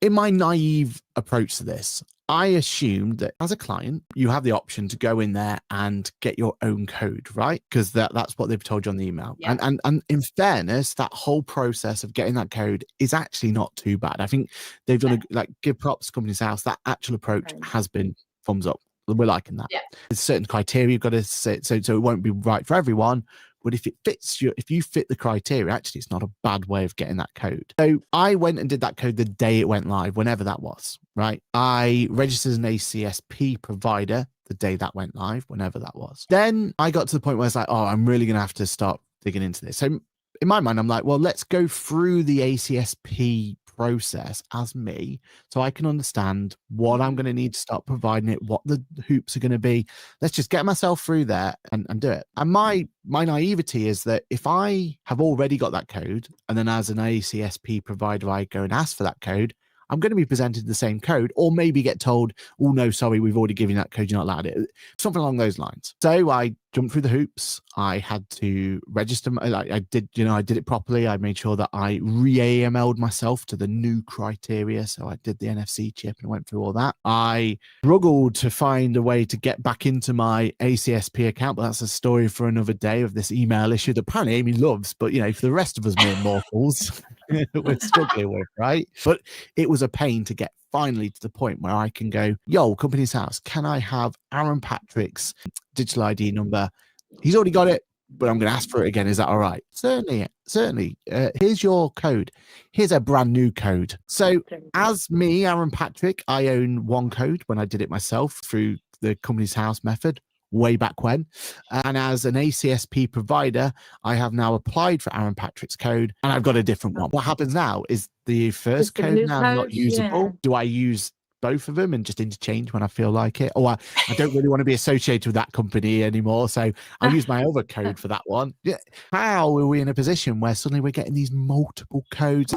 in my naive approach to this, I assumed that as a client, you have the option to go in there and get your own code, right? Because that's what they've told you on the email. Yeah. And in fairness, that whole process of getting that code is actually not too bad. I think they've done give props to Company's House. That actual approach has been thumbs up. We're liking that. Yeah. There's certain criteria you've got to set, so it won't be right for everyone. But if it fits you, if you fit the criteria, actually, it's not a bad way of getting that code. So I went and did that code the day it went live, whenever that was, right? I registered as an ACSP provider the day that went live, whenever that was. Then I got to the point where it's like, oh, I'm really going to have to start digging into this. So in my mind, I'm like, well, let's go through the ACSP process as me so I can understand what I'm going to need to start providing it, what the hoops are going to be. Let's just get myself through there and do it. And my naivety is that if I have already got that code and then as an ACSP provider, I go and ask for that code, I'm going to be presented the same code or maybe get told, oh, no, sorry, we've already given you that code. You're not allowed it. Something along those lines. So I jumped through the hoops. I had to register. I did it properly. I made sure that I re-AML'd myself to the new criteria. So I did the NFC chip and went through all that. I struggled to find a way to get back into my ACSP account, but that's a story for another day of this email issue that apparently Amy loves, but for the rest of us mere mortals, we're struggling with, right? But it was a pain to get finally to the point where I can go, yo, Company's House, can I have Aaron Patrick's digital ID number? He's already got it, but I'm going to ask for it again. Is that all right? Certainly. Here's your code. Here's a brand new code. So as me, Aaron Patrick, I own one code when I did it myself through the Company's House method way back when. And as an ACSP provider, I have now applied for Aaron Patrick's code and I've got a different one. What happens now is the first code now not usable. Yeah. Do I use both of them and just interchange when I feel like it? Or I don't really want to be associated with that company anymore, so I'll use my other code for that one. Yeah. How are we in a position where suddenly we're getting these multiple codes?